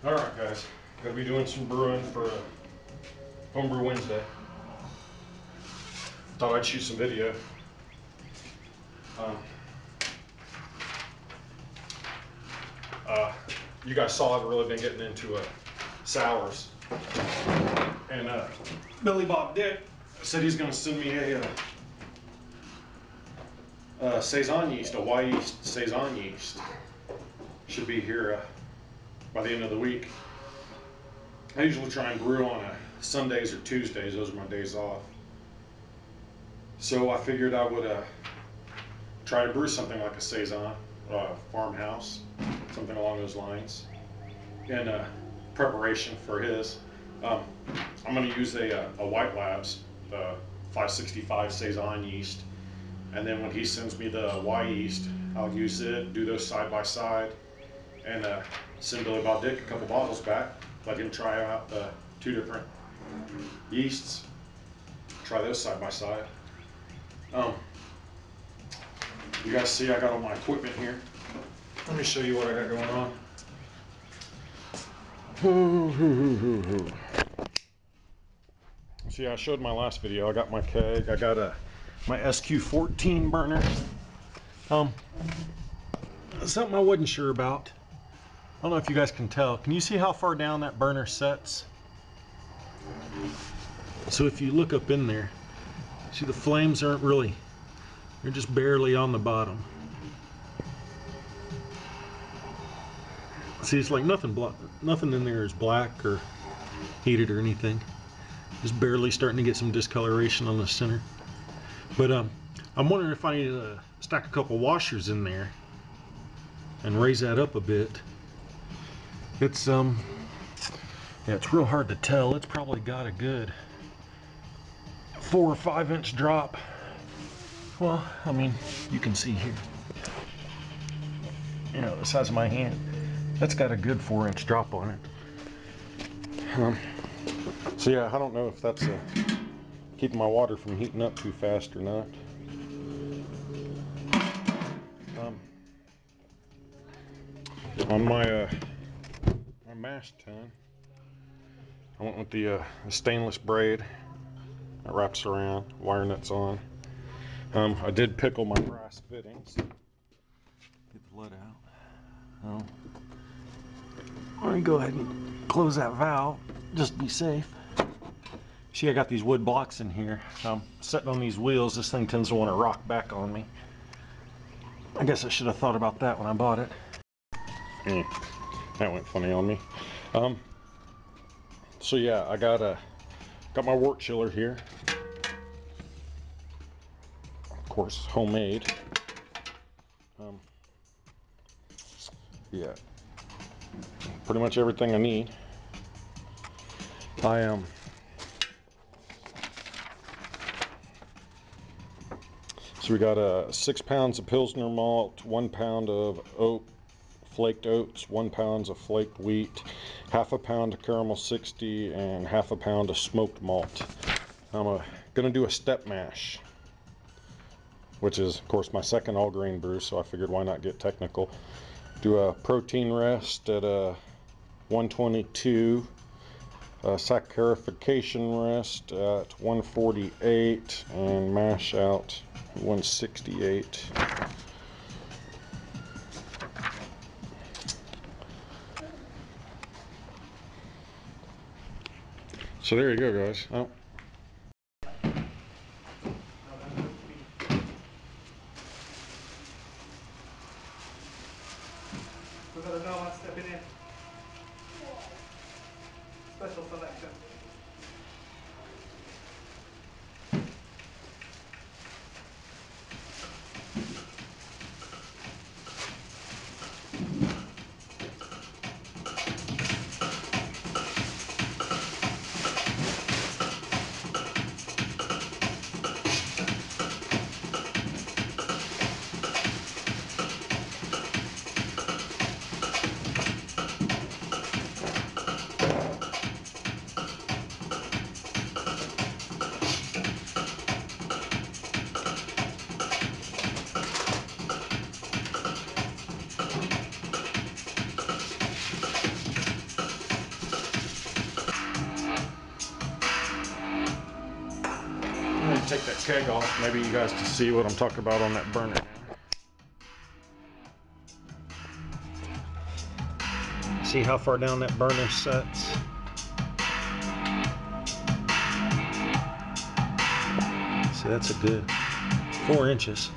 Alright guys, gonna be doing some brewing for Homebrew Wednesday. Thought I'd shoot some video. You guys saw I've really been getting into sours. And Billy Bob Dick said he's gonna send me a Saison yeast, a Wyeast Saison yeast. Should be here by the end of the week. I usually try and brew on Sundays or Tuesdays. Those are my days off. So I figured I would try to brew something like a Saison, farmhouse, something along those lines, in preparation for his. I'm going to use a White Labs, the 565 Saison yeast, and then when he sends me the Wyeast, I'll use it, do those side by side, and send Billy Bob Dick a couple bottles back. Let him try out the two different yeasts. Try those side by side. You guys see I got all my equipment here. Let me show you what I got going on. See, I showed my last video. I got my keg. I got my SQ14 burner. Something I wasn't sure about. I don't know if you guys can tell. Can you see how far down that burner sets? So if you look up in there, see the flames aren't really, they're just barely on the bottom. See, it's like nothing in there is black or heated or anything. Just barely starting to get some discoloration on the center. But I'm wondering if I need to stack a couple washers in there and raise that up a bit. It's yeah, it's real hard to tell. It's probably got a good 4 or 5 inch drop. Well, I mean, you can see here, you know, the size of my hand. That's got a good 4 inch drop on it. So yeah, I don't know if that's keeping my water from heating up too fast or not. On my mash tun, I went with the stainless braid that wraps around, wire nuts on. I did pickle my brass fittings. Get the lead out. Let me go ahead and close that valve, just to be safe. See, I got these wood blocks in here. I'm sitting on these wheels. This thing tends to want to rock back on me. I guess I should have thought about that when I bought it. That went funny on me. So yeah, I got my wort chiller here. Of course, homemade. Yeah, pretty much everything I need. So we got 6 pounds of Pilsner malt, 1 pound of flaked oats, 1 pound of flaked wheat, half a pound of caramel 60, and half a pound of smoked malt. I'm gonna do a step mash, which is of course my second all grain brew, so I figured why not get technical. Do a protein rest at 122, saccharification rest at 148, and mash out 168. So there you go, guys. We've got a no one stepping in. Special selection. take that keg off. Maybe you guys can see what I'm talking about on that burner now. See how far down that burner sets? See, that's a good 4 inches.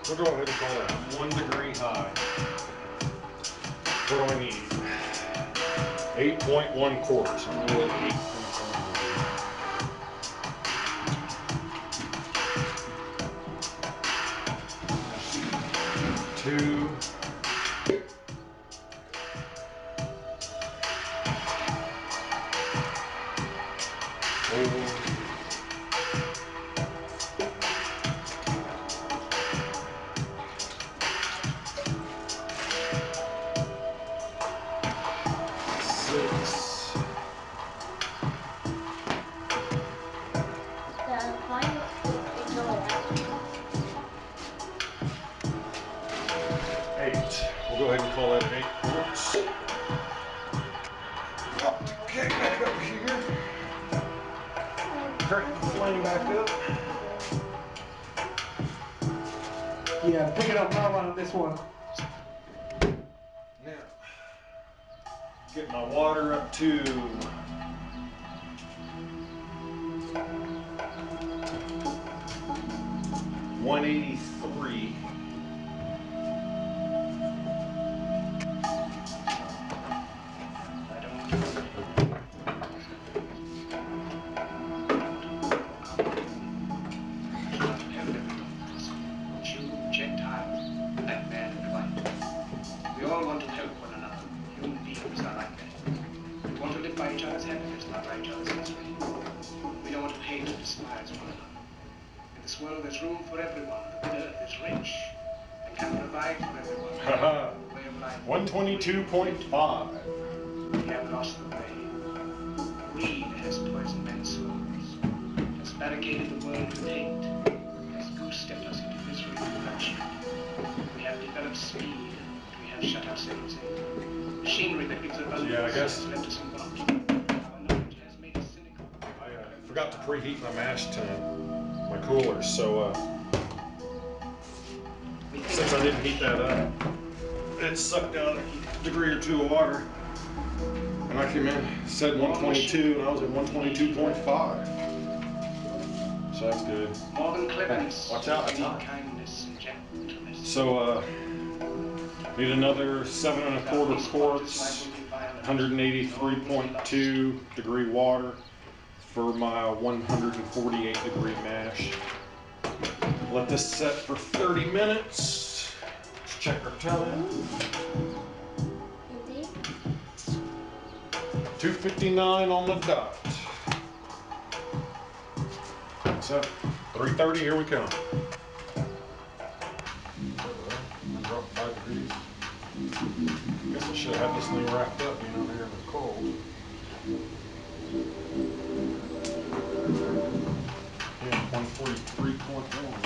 We'll go ahead and call that 1 degree high. What do I need? 8.1 quarts. I'm going to go with 8.1. 2. We'll go ahead and call that 8 quarts. Pop the keg back up here. Crank the flame back up. Yeah, pick it up now on this one. Now, get my water up to 183. Well, there's room for everyone. The earth is rich and can provide for everyone. Haha. Way of life. 122.5. We have lost the way. Greed has poisoned men's souls, has barricaded the world with hate, has goose-stepped us into misery and bloodshed. We have developed speed, but we have shut ourselves in. Machinery that gives abundance Yeah, I guess. has left us in want. Our knowledge has made us cynical. I forgot to preheat my mash tun, my cooler, so since I didn't heat that up, it sucked out a degree or 2 of water. And I came in, said 122, and I was at 122.5. So that's good. More than cleverness, Watch out, it's hot. kindness and gentleness. So need another 7 1/4 quarts, 183.2 degree water for my 148 degree mash. Let this set for 30 minutes. Let's check our time. 2:59 on the dot. So 3:30, here we come. Dropped 5 degrees. Guess I should have this thing wrapped up, you know, here in the cold. Yeah, 143.1.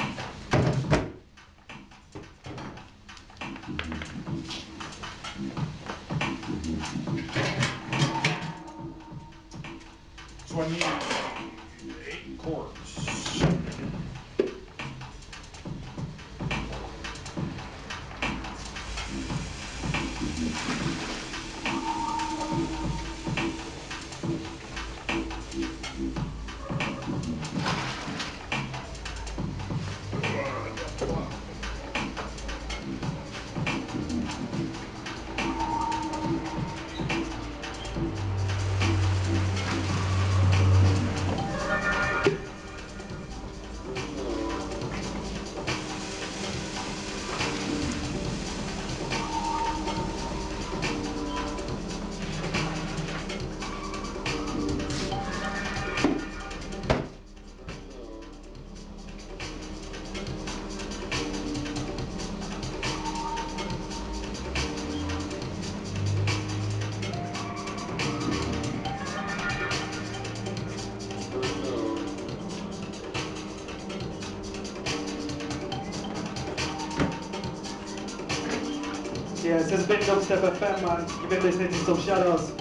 So I need 8 quarts. Yeah, it's just a bit dubstep FM, man. You've been listening to some shadows.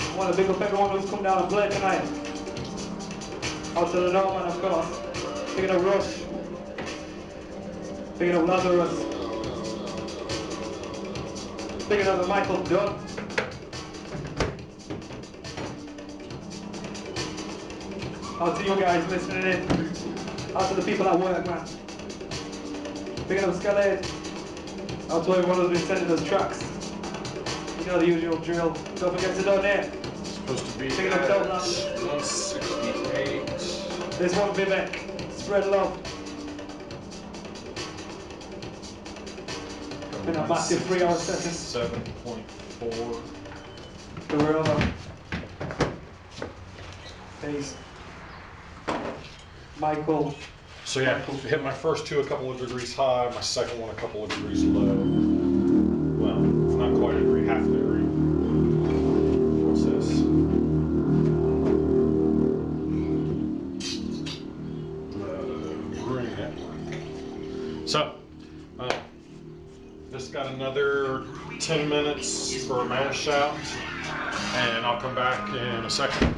I want to big up everyone who's come down and played tonight. Out to the Norman, of course. Picking up Rush. Picking up Lazarus. Picking up the Michael Dunn. Out to you guys listening in. Out to the people at work, man. Picking up Scalade. Out to everyone who's been sending us tracks. You know the usual drill. Don't forget to donate. Supposed to be Picking up at Dopeland. 168. This one, Vivek. Spread love. Been a massive 3-hour session. 7.4. Gorilla. Peace. Michael. So yeah, hit my first two a couple of degrees high, my second one a couple of degrees low. Well, not quite a degree, half a degree. What's this? Brewing Network. So, just got another 10 minutes for a mash out, and I'll come back in a second.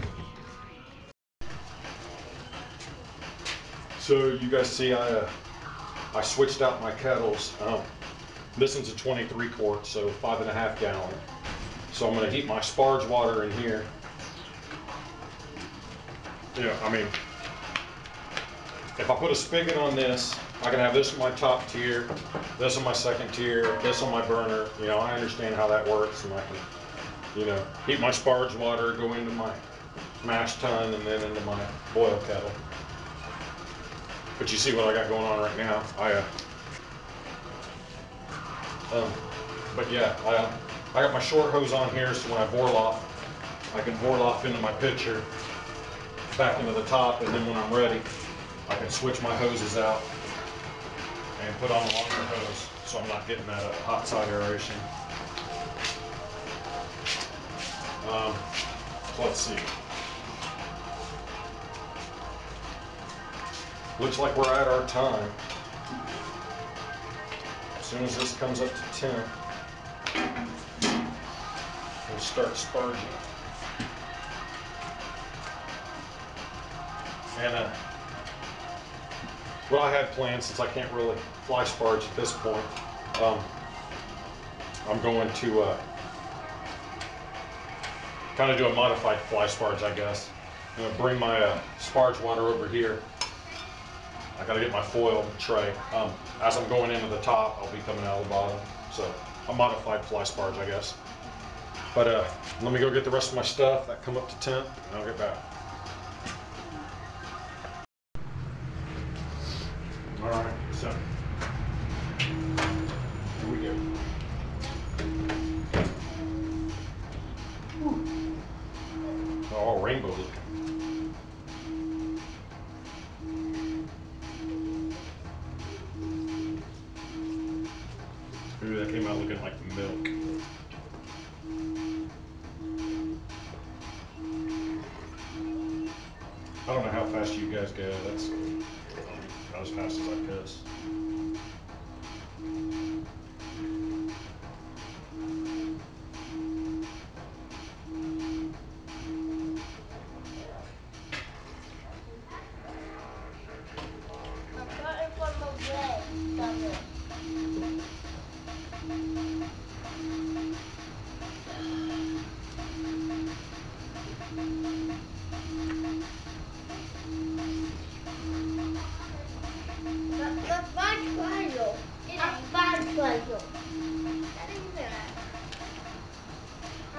So you guys see I switched out my kettles. This one's a 23 quart, so 5.5 gallon. So I'm gonna heat my sparge water in here. Yeah, I mean, if I put a spigot on this, I can have this in my top tier, this on my second tier, this on my burner. You know, I understand how that works, and I can, you know, heat my sparge water, go into my mash tun, and then into my boil kettle. But you see what I got going on right now. But yeah, I got my short hose on here, so when I vorloff, I can vorloff into my pitcher, back into the top, and then when I'm ready, I can switch my hoses out and put on a longer hose, so I'm not getting that hot side aeration. Let's see. Looks like we're at our time. As soon as this comes up to 10, we'll start sparging. And what I had planned, since I can't really fly sparge at this point, I'm going to kind of do a modified fly sparge, I guess. I'm going to bring my sparge water over here. I gotta get my foil tray. As I'm going into the top, I'll be coming out of the bottom. So a modified fly sparge, I guess. But let me go get the rest of my stuff. That come up to 10, and I'll get back. All right, so here we go. Oh, rainbow looking. Ooh, that came out looking like milk. I don't know how fast you guys go. That's not as fast as I piss.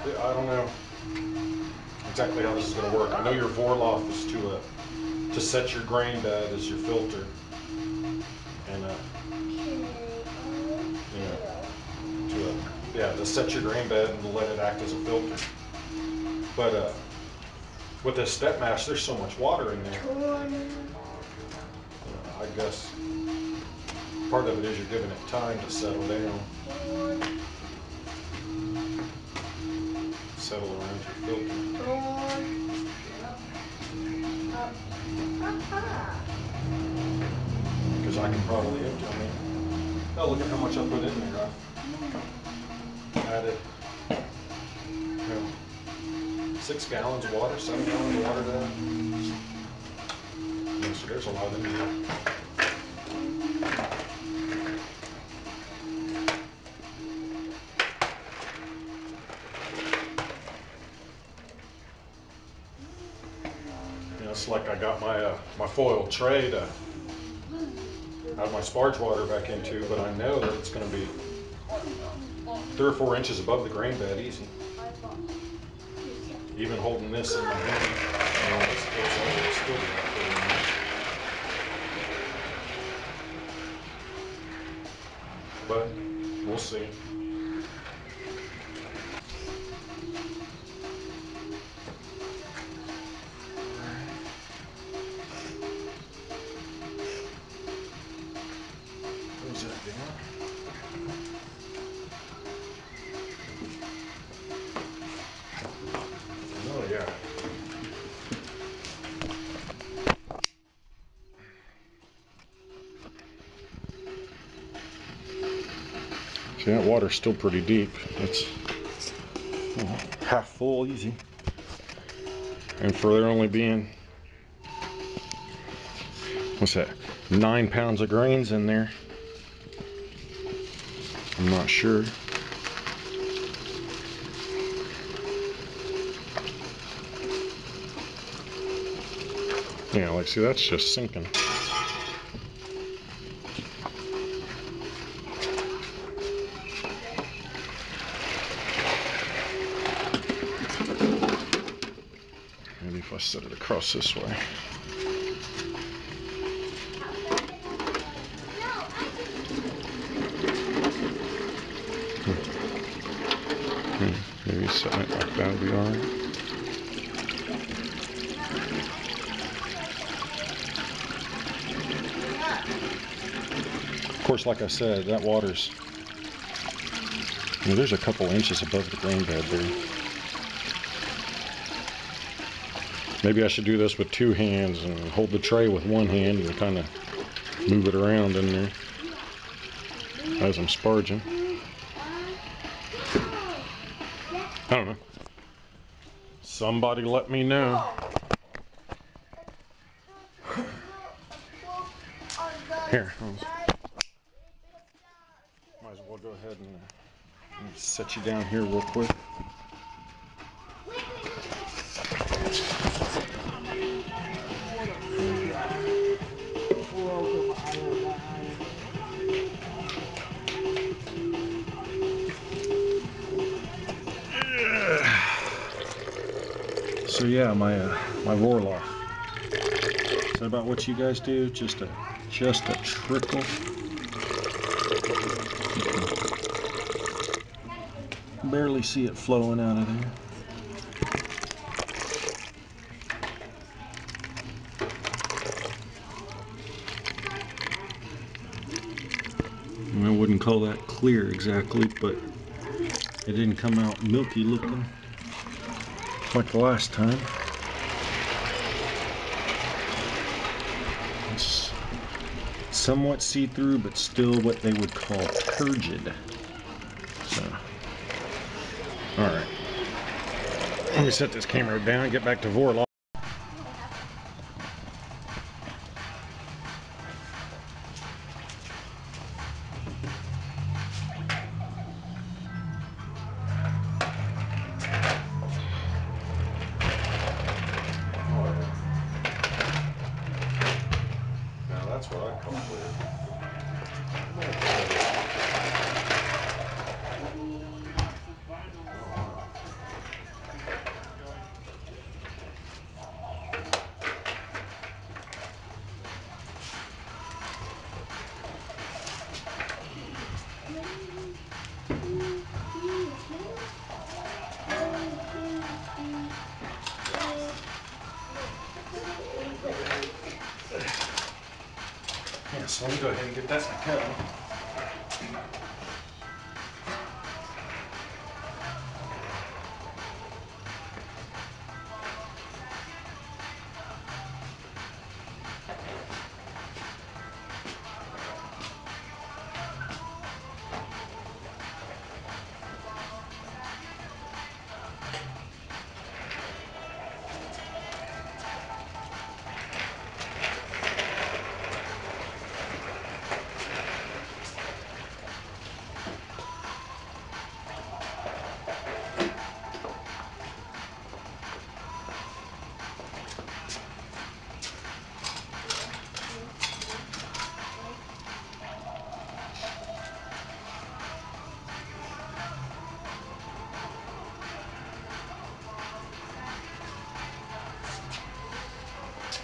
I don't know exactly how this is going to work. I know your vorloff is to set your grain bed as your filter, and to set your grain bed and to let it act as a filter. But with this step mash, there's so much water in there. I guess part of it is you're giving it time to settle down. Settle around your filter. Because I can probably empty. I mean, oh, look at how much I put in there. I added 6 gallons of water, 7 gallons of water to that. Yeah, so there's a lot in there. It's like I got my foil tray to add my sparge water back into, but I know that it's going to be 3 or 4 inches above the grain bed, easy. Even holding this in my hand, it's still but we'll see. What's that doing? Oh yeah. See, that water's still pretty deep. It's half full, easy. And for there only being, what's that, 9 pounds of grains in there, I'm not sure. Yeah, like, see, that's just sinking. Maybe if I set it across this way. Maybe setting it like that would be alright. Of course, like I said, that water's, there's a couple inches above the grain bed there. Maybe I should do this with 2 hands and hold the tray with 1 hand and kind of move it around in there as I'm sparging. I don't know. Somebody let me know. Here. Might as well go ahead and set you down here real quick. So yeah, my Vorloff. Is that about what you guys do? Just a trickle. Barely see it flowing out of there. I wouldn't call that clear exactly, but it didn't come out milky looking like the last time. It's somewhat see-through, but still what they would call turgid. So, all right. Let me set this camera down and get back to Vorloff. Now that's what I call clear. Yeah, so let me go ahead and get that in the kettle.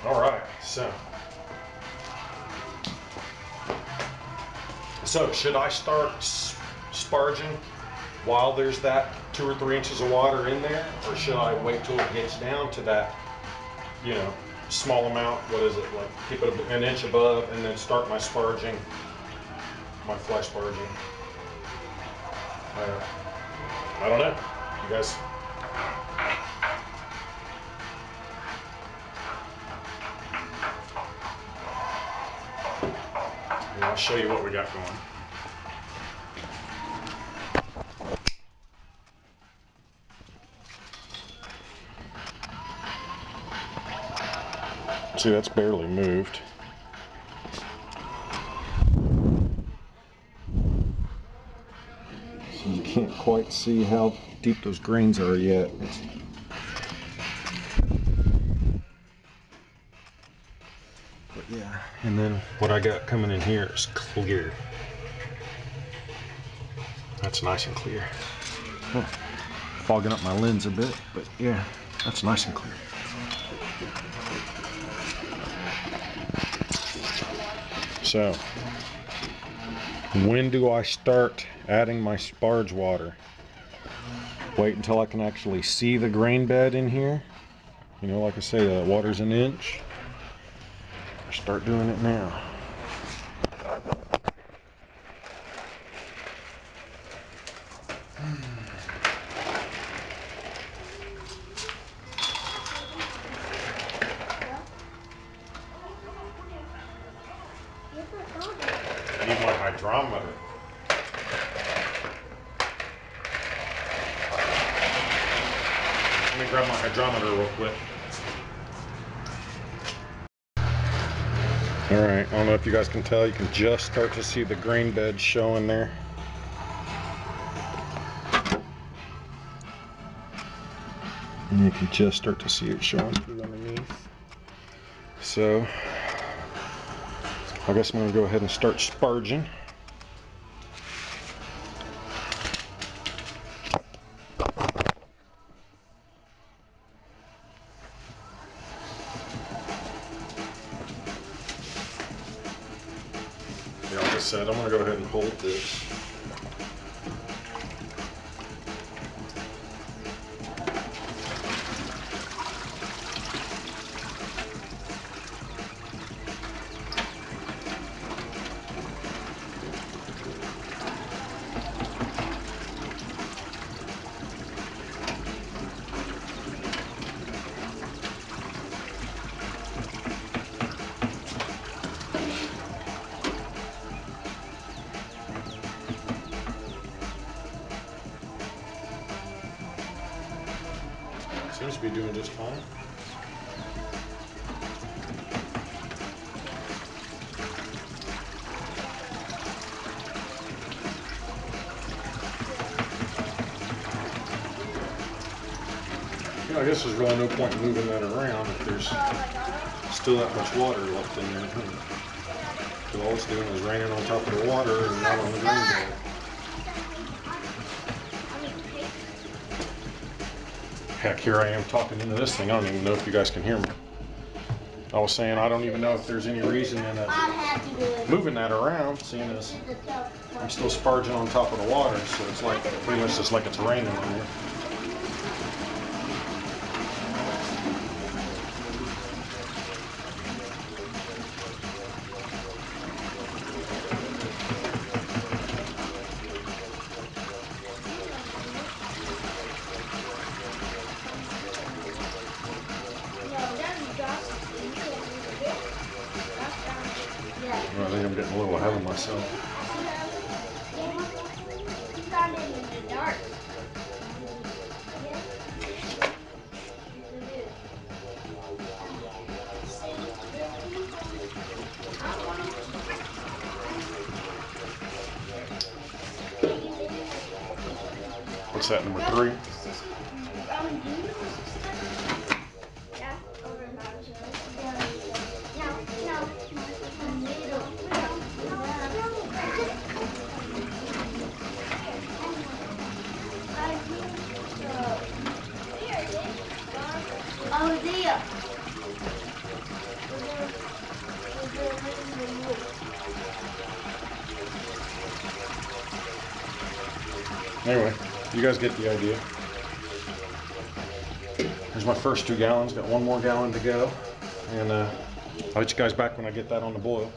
All right, so should I start sparging while there's that 2 or 3 inches of water in there, or should I wait till it gets down to that, you know, small amount? What is it, like keep it an inch above and then start my sparging, my fly sparging? I don't know. You guys. And I'll show you what we got going. See, that's barely moved. So you can't quite see how deep those grains are yet. But yeah, and then what I got coming in here is clear. That's nice and clear. Huh. Fogging up my lens a bit, but yeah, that's nice and clear. So, when do I start adding my sparge water? Wait until I can actually see the grain bed in here. You know, like I say, the water's an inch. Or start doing it now. I need my hydrometer. Let me grab my hydrometer real quick. Alright, I don't know if you guys can tell, you can just start to see the grain bed showing there. And you can just start to see it showing through underneath. So, I guess I'm going to go ahead and start sparging. Yeah, like I said, I'm going to go ahead and hold this. Seems to be doing just fine. Yeah, I guess there's really no point in moving that around if there's still that much water left in there. Because all it's doing is raining on top of the water and not on the grain bed. Heck, here I am talking into this thing. I don't even know if you guys can hear me. I was saying I don't even know if there's any reason in moving that around, seeing as I'm still sparging on top of the water, so it's like pretty much just like it's raining in there. Well, I think I'm getting a little ahead of myself. What's that, number 3? Oh dear. Anyway, you guys get the idea. Here's my first 2 gallons. Got 1 more gallon to go. And I'll let you guys back when I get that on the boil.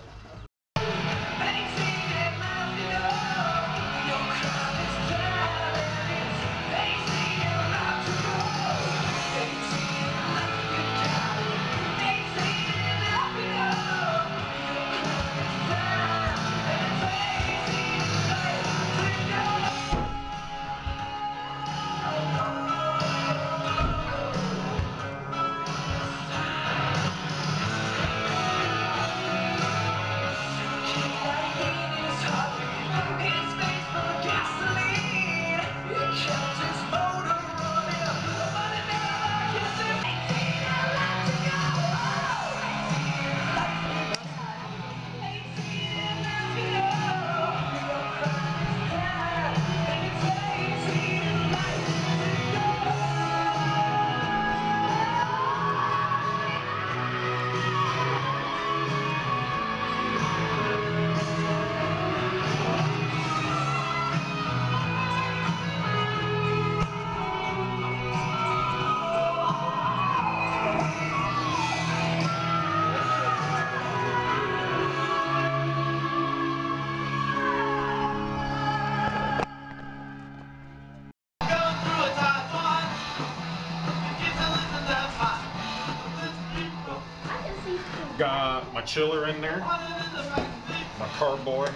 Got my chiller in there, my carboy,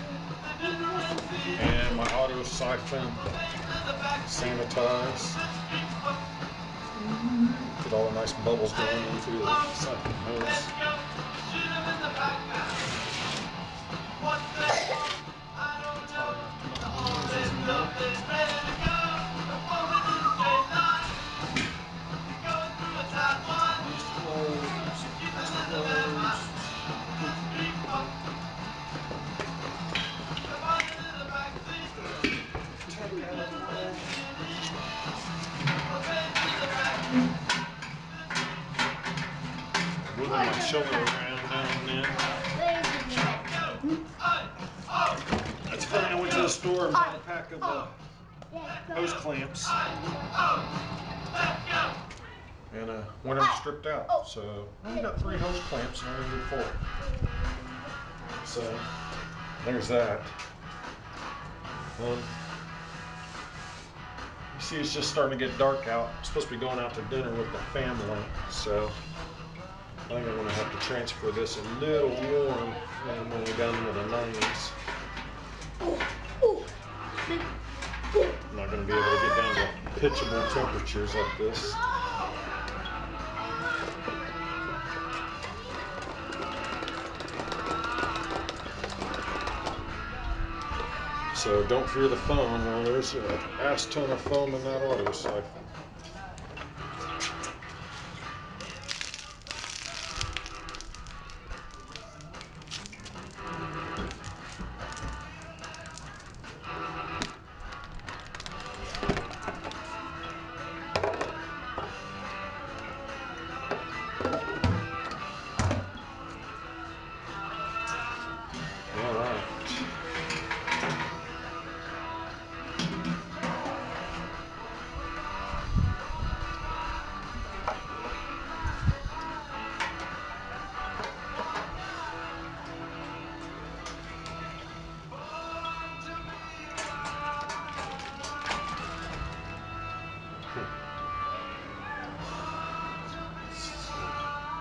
and my auto siphon sanitize. Get all the nice bubbles going into the siphon hose. Moving my chiller around now and then. That's funny, I went to the store and bought a pack of hose clamps. And one of them stripped out. So I only got 3 hose clamps and I only need 4. So there's that. You see, it's just starting to get dark out. I'm supposed to be going out to dinner with the family, so I think I'm going to have to transfer this a little warm when we're down into the 90s. I'm not going to be able to get down to pitchable temperatures like this. So don't fear the foam. Well, there's an ass ton of foam in that auto siphon.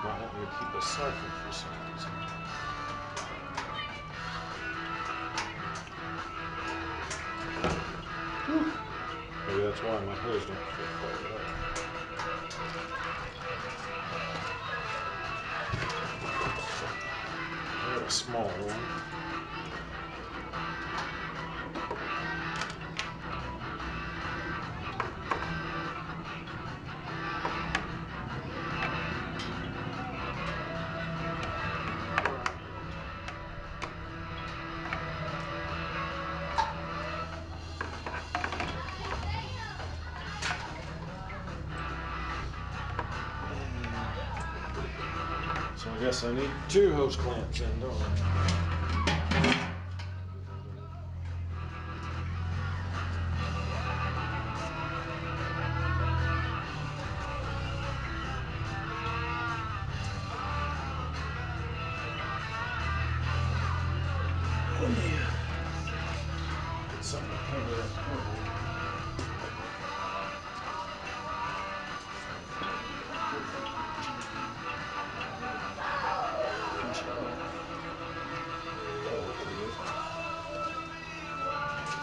Might want me to keep a siphon for some reason. Maybe that's why my hose don't fit quite well. I got a small one. So I guess I need 2 hose clamps in, don't I?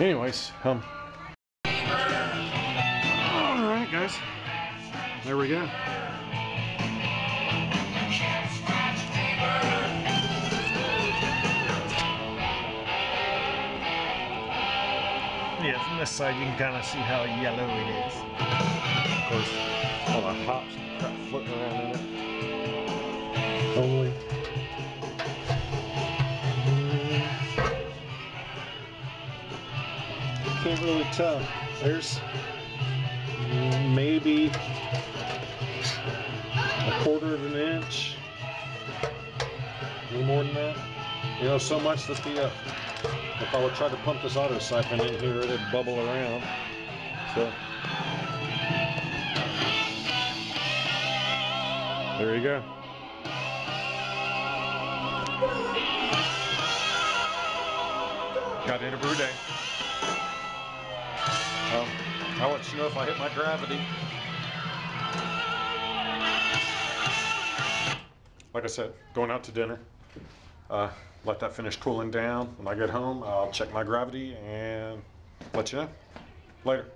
Anyways, alright guys, there we go. Yeah, from this side you can kind of see how yellow it is. Of course, all the hops and crap floating around in it. Only. Can't really tell. There's maybe a quarter of an inch, a little more than that. You know, so much that the if I would try to pump this auto siphon in here, it'd bubble around. So there you go. Got in a brew day. I'll let you know if I hit my gravity. Like I said, going out to dinner. Let that finish cooling down. When I get home, I'll check my gravity and let you know. Later.